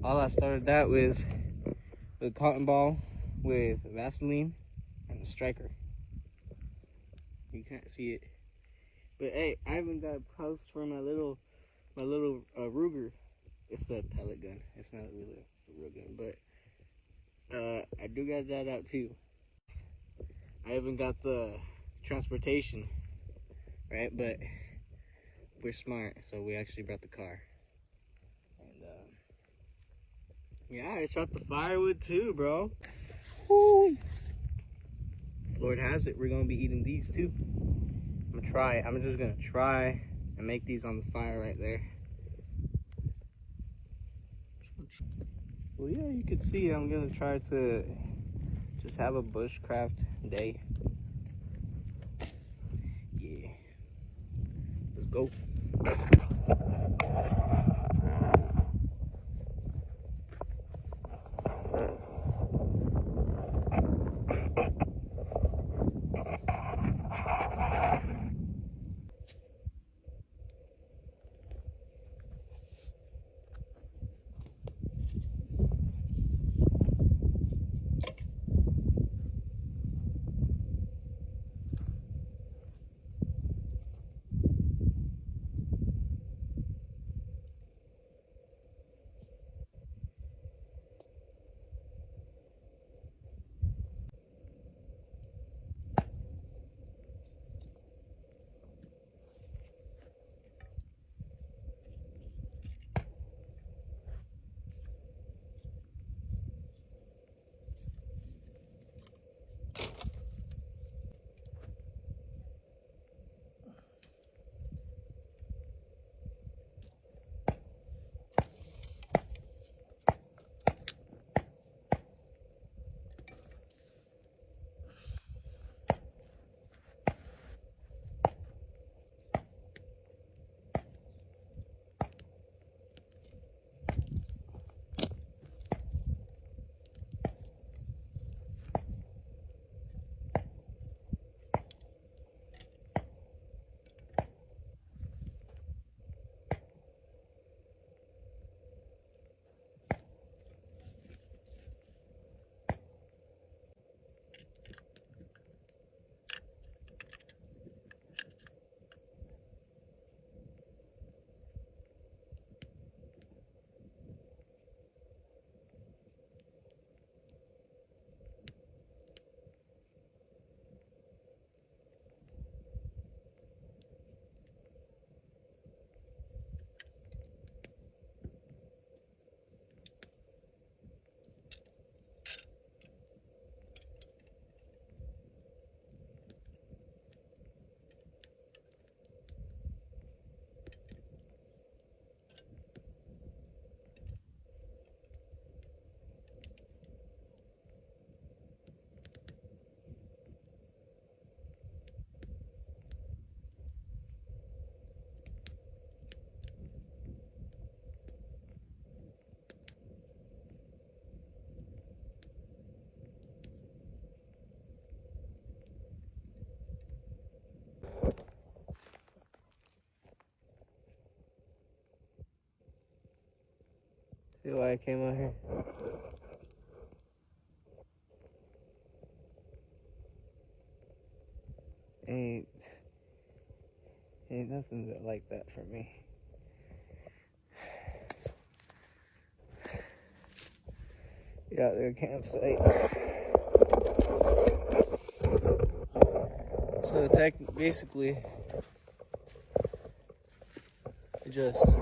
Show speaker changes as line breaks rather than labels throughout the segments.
All I started that with a cotton ball with Vaseline and a striker. You can't see it, but hey, I even got a post for my little Ruger. It's a pellet gun. It's not really a real gun, but I do got that out too. I even got the transportation, right? But we're smart, so we actually brought the car. And yeah, I shot the firewood too, bro. Woo. Lord has it, we're gonna be eating these too. I'm gonna try it. I'm just gonna try and make these on the fire right there. Well, yeah, you can see I'm gonna try to just have a bushcraft day. Yeah, let's go. See why I came out here? Ain't nothing like that for me. Got their campsite. So basically, I just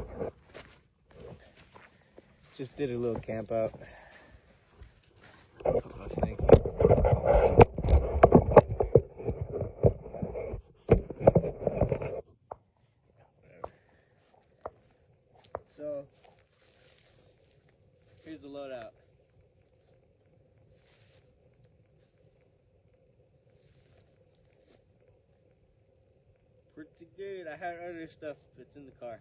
did a little camp out. Put my thing. So here's the loadout. Pretty good. I had other stuff that's in the car.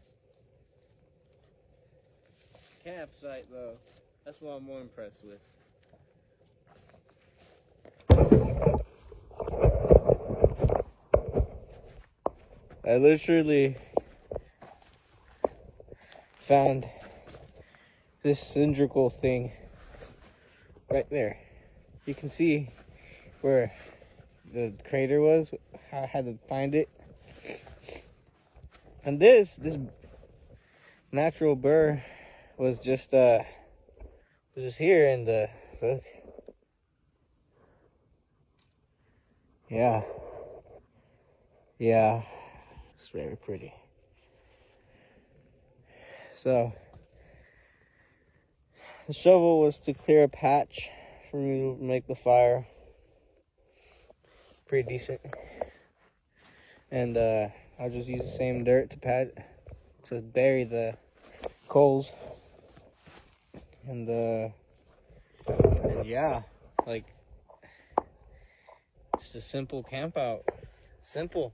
Campsite though, that's what I'm more impressed with. I literally found this cylindrical thing right there. You can see where the crater was, how I had to find it. And this natural burr was just here in the look. Yeah, it's very pretty. So the shovel was to clear a patch for me to make the fire. Pretty decent. And I'll just use the same dirt to bury the coals. And yeah, like, just a simple camp out. Simple.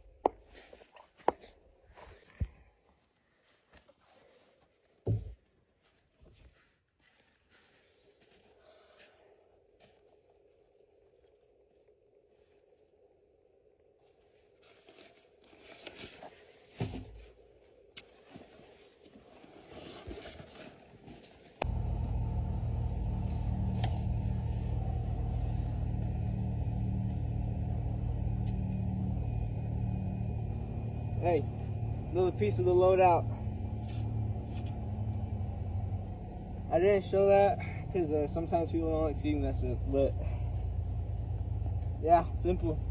Hey, another piece of the loadout. I didn't show that because sometimes people don't like seeing that stuff, but yeah, simple.